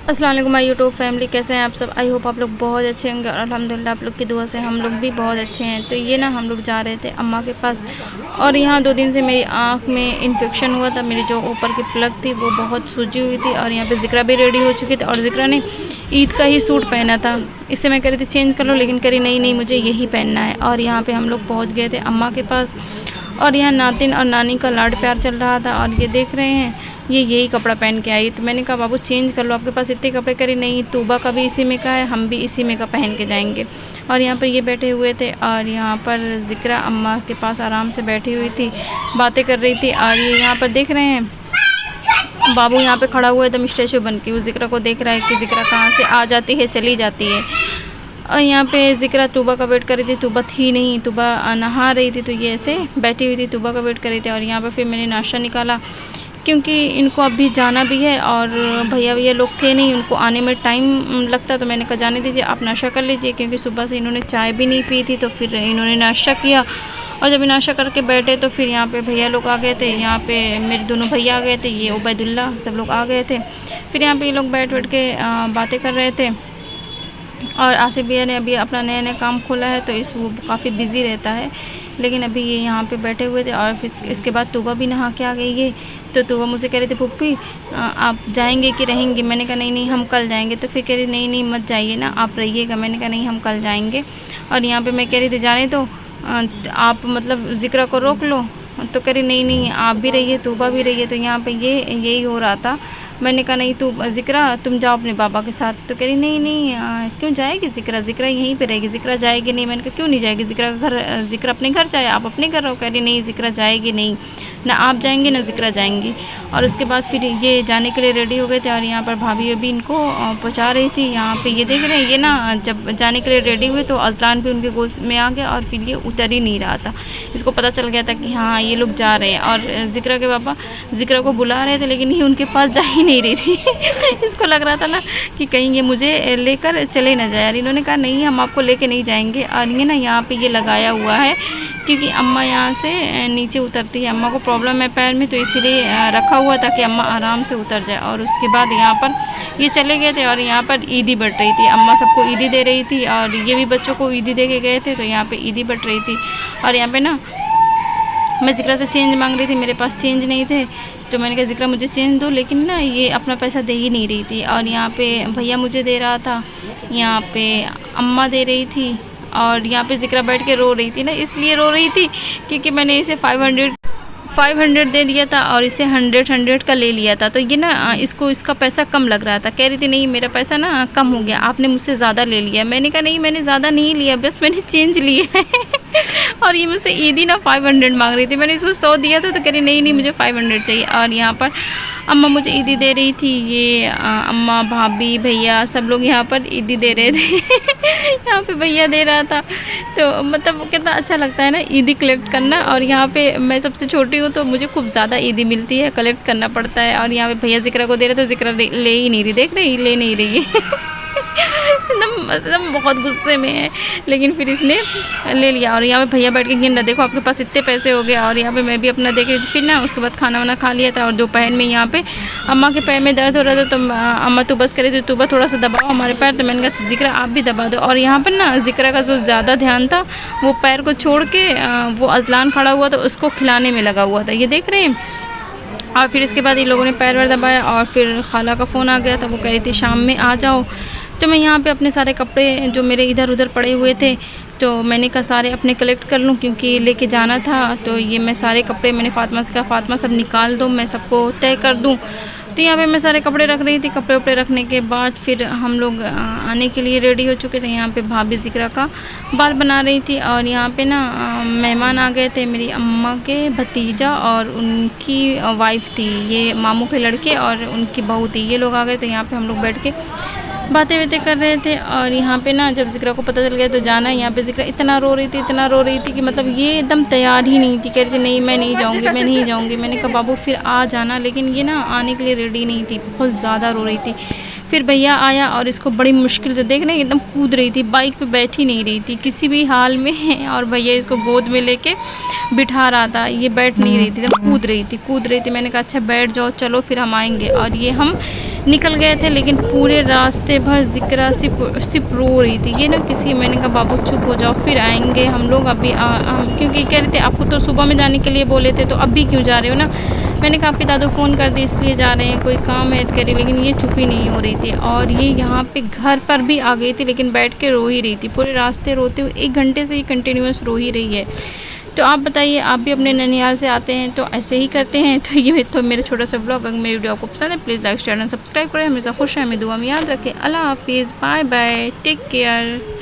अस्सलाम वालेकुम my YouTube family, कैसे हैं आप सब। आई होप आप लोग बहुत अच्छे होंगे और अल्हम्दुलिल्लाह आप लोग की दुआ से हम लोग भी बहुत अच्छे हैं। तो ये ना हम लोग जा रहे थे अम्मा के पास और यहाँ 2 दिन से मेरी आँख में इन्फेक्शन हुआ था। मेरी जो ऊपर की प्लग थी वो बहुत सूजी हुई थी और यहाँ पे ज़िक्रा भी रेडी हो चुकी थी और ज़िक्रा ने ईद का ही सूट पहना था। इससे मैं कह रही थी चेंज कर लो, लेकिन कह रही नहीं मुझे यही पहनना है। और यहाँ पर हम लोग पहुँच गए थे अम्मा के पास और यहाँ नातिन और नानी का लाड प्यार चल रहा था। और ये देख रहे हैं ये यही कपड़ा पहन के आई। तो मैंने कहा बाबू चेंज कर लो, आपके पास इतने कपड़े। करी नहीं, तूबा का भी इसी में का है, हम भी इसी में का पहन के जाएंगे। और यहाँ पर ये बैठे हुए थे और यहाँ पर ज़िक्रा अम्मा के पास आराम से बैठी हुई थी, बातें कर रही थी। और ये यहाँ पर देख रहे हैं बाबू यहाँ पे खड़ा हुआ एकदम स्टैचू बन के, वो ज़िक्रा को देख रहा है कि ज़िक्रा कहाँ से आ जाती है चली जाती है। और यहाँ पे ज़िक्रा तूबा का वेट कर रही थी, तूबा थी नहीं, तूबा नहा रही थी, तो ये ऐसे बैठी हुई थी, तूबा का वेट कर रही थी। और यहाँ पर फिर मैंने नाश्ता निकाला क्योंकि इनको अभी जाना भी है और भैया लोग थे नहीं, उनको आने में टाइम लगता। तो मैंने कहा जाने दीजिए, आप नाश्ता कर लीजिए, क्योंकि सुबह से इन्होंने चाय भी नहीं पी थी। तो फिर इन्होंने नाश्ता किया और जब नाश्ता करके बैठे तो फिर यहाँ पे भैया लोग आ गए थे। यहाँ पे मेरे दोनों भैया आ गए थे, ये उबैदुल्ला, सब लोग आ गए थे। फिर यहाँ पे ये लोग बैठ के बातें कर रहे थे। और आसिफ भैया ने अभी अपना नया काम खोला है तो वो काफ़ी बिज़ी रहता है, लेकिन अभी ये यहाँ पे बैठे हुए थे। और फिर इसके बाद तूबा भी नहा के आ गई है। तो तूबा मुझसे कह रही थी पुप्पी आप जाएंगे कि रहेंगे। मैंने कहा नहीं हम कल जाएंगे। तो फिर कह रही नहीं मत जाइए ना, आप रहिएगा। मैंने कहा नहीं हम कल जाएंगे। और यहाँ पे मैं कह रही थी जाने तो आप मतलब ज़िक्रा को रोक लो। तो कह रही नहीं आप भी रहिए, तूबा भी रहिए। तो यहाँ पर यही हो रहा था। मैंने कहा नहीं तू ज़िक्रा तुम जाओ अपने बाबा के साथ। तो कह रही नहीं क्यों जाएगी ज़िक्रा यहीं पे रहेगी, ज़िक्रा जाएगी नहीं। मैंने कहा क्यों नहीं जाएगी, ज़िक्रा अपने घर जाए, आप अपने घर रहो। कह रही नहीं ज़िक्रा जाएगी नहीं, ना आप जाएंगे ना ज़िक्रा जाएंगी। और उसके बाद फिर ये जाने के लिए रेडी हो गए थे और यहाँ पर भाभी भी इनको पहुँचा रही थी। यहाँ पे ये देख रहे हैं, ये ना जब जाने के लिए रेडी हुए तो अजलान भी उनके गोद में आ गया और फिर ये उतर ही नहीं रहा था। इसको पता चल गया था कि हाँ ये लोग जा रहे हैं। और ज़िक्रा के पापा ज़िक्रा को बुला रहे थे, लेकिन ये उनके पास जा ही नहीं रही थी। इसको लग रहा था ना कि कहीं ये मुझे लेकर चले ना जाए। इन्होंने कहा नहीं हम आपको लेके नहीं जाएंगे। और ये ना यहाँ पे ये लगाया हुआ है क्योंकि अम्मा यहाँ से नीचे उतरती है, अम्मा को प्रॉब्लम है पैर में, तो इसीलिए रखा हुआ था कि अम्मा आराम से उतर जाए। और उसके बाद यहाँ पर ये चले गए थे और यहाँ पर ईदी बट रही थी। अम्मा सबको ईदी दे रही थी और ये भी बच्चों को ईदी दे के गए थे, तो यहाँ पे ईदी बट रही थी। और यहाँ पे ना मैं ज़िक्रा से चेंज मांग रही थी, मेरे पास चेंज नहीं थे। तो मैंने कहा ज़िक्रा मुझे चेंज दो, लेकिन ना ये अपना पैसा दे ही नहीं रही थी। और यहाँ पे भैया मुझे दे रहा था, यहाँ पे अम्मा दे रही थी और यहाँ पे ज़िक्रा बैठ के रो रही थी ना, इसलिए रो रही थी क्योंकि मैंने इसे 500 दे दिया था और इसे 100 का ले लिया था। तो ये ना इसका पैसा कम लग रहा था। कह रही थी नहीं मेरा पैसा ना कम हो गया, आपने मुझसे ज़्यादा ले लिया। मैंने कहा नहीं मैंने ज़्यादा नहीं लिया, बस मैंने चेंज लिया है। और ये मुझसे ईदी ना 500 मांग रही थी, मैंने इसको 100 दिया था। तो कह रही नहीं मुझे 500 चाहिए। और यहाँ पर अम्मा मुझे ईदी दे रही थी, ये अम्मा भाभी भैया सब लोग यहाँ पर ईदी दे रहे थे। यहाँ पे भैया दे रहा था। तो मतलब कितना अच्छा लगता है ना ईदी कलेक्ट करना। और यहाँ पे मैं सबसे छोटी हूँ तो मुझे खूब ज़्यादा ईदी मिलती है, कलेक्ट करना पड़ता है। और यहाँ पे भैया ज़िक्रा को दे रहे तो ज़िक्रा ले ही नहीं रही, देख रही ले नहीं रही है। एकदम बहुत गुस्से में है, लेकिन फिर इसने ले लिया। और यहाँ पे भैया बैठ के गिन रहा, देखो आपके पास इतने पैसे हो गए। और यहाँ पे मैं भी अपना देख रही थी। फिर ना उसके बाद खाना वाना खा लिया था और दोपहर में यहाँ पे अम्मा के पैर में दर्द हो रहा था। तो अम्मा तो बस करे तो थोड़ा सा दबाओ हमारे पैर। तो मैंने कहा ज़िक्रा आप भी दबा दो। और यहाँ पर ना ज़िक्रा का जो ज़्यादा ध्यान था वो पैर को छोड़ के वो अजलान खड़ा हुआ था उसको खिलाने में लगा हुआ था, ये देख रहे हैं। और फिर इसके बाद इन लोगों ने पैर वैर दबाया और फिर खाला का फ़ोन आ गया था, वो कह रही थी शाम में आ जाओ। तो मैं यहाँ पे अपने सारे कपड़े जो मेरे इधर उधर पड़े हुए थे तो मैंने कहा सारे अपने कलेक्ट कर लूँ क्योंकि लेके जाना था। तो ये मैं सारे कपड़े मैंने फ़ातिमा से कहा फ़ातिमा सब निकाल दो, मैं सबको तय कर दूँ। तो यहाँ पे मैं सारे कपड़े रख रही थी। कपड़े उपड़े रखने के बाद फिर हम लोग आने के लिए रेडी हो चुके थे। यहाँ पे भाभी ज़िक्रा का बाल बना रही थी और यहाँ पे ना मेहमान आ गए थे, मेरी अम्मा के भतीजा और उनकी वाइफ थी, ये मामू के लड़के और उनकी बहू थी, ये लोग आ गए थे। यहाँ पे हम लोग बैठ के बातें कर रहे थे। और यहाँ पे ना जब ज़िक्रा को पता चल गया तो जाना है। यहाँ पे ज़िक्रा इतना रो रही थी कि मतलब ये एकदम तैयार ही नहीं थी, कह रही थी नहीं मैं नहीं जाऊँगी। मैंने कहा बाबू फिर आ जाना, लेकिन ये ना आने के लिए रेडी नहीं थी, बहुत ज़्यादा रो रही थी। फिर भैया आया और इसको बड़ी मुश्किल से देख रहे एकदम कूद रही थी, बाइक पे बैठी नहीं रही थी किसी भी हाल में। और भैया इसको गोद में लेके बिठा रहा था, ये बैठ नहीं रही थी, एकदम कूद रही थी। मैंने कहा अच्छा बैठ जाओ चलो फिर हम आएंगे। और ये हम निकल गए थे, लेकिन पूरे रास्ते भर ज़िक्रा सिर्फ रो रही थी। ये ना किसी, मैंने कहा बाबू चुप हो जाओ, फिर आएंगे हम लोग, अभी हम क्योंकि कह रहे थे आपको तो सुबह में जाने के लिए बोले थे, तो अभी क्यों जा रहे हो ना। मैंने कहा आपके दादू फ़ोन कर दी इसलिए जा रहे हैं, कोई काम है करे, लेकिन ये चुप ही नहीं हो रही थी। और ये यहाँ पे घर पर भी आ गई थी, लेकिन बैठ के रो ही रही थी पूरे रास्ते, रोते हुए 1 घंटे से ही कंटिन्यूअस रो ही रही है। तो आप बताइए, आप भी अपने ननिहाल से आते हैं तो ऐसे ही करते हैं? तो ये तो मेरा छोटा सा ब्लॉग, अगर मेरी वीडियो आपको पसंद है please like share and subscribe करें। हमेशा खुश है, हमें दुआ में याद रखें। अल्लाह हाफिज़, बाय बाय, टेक केयर।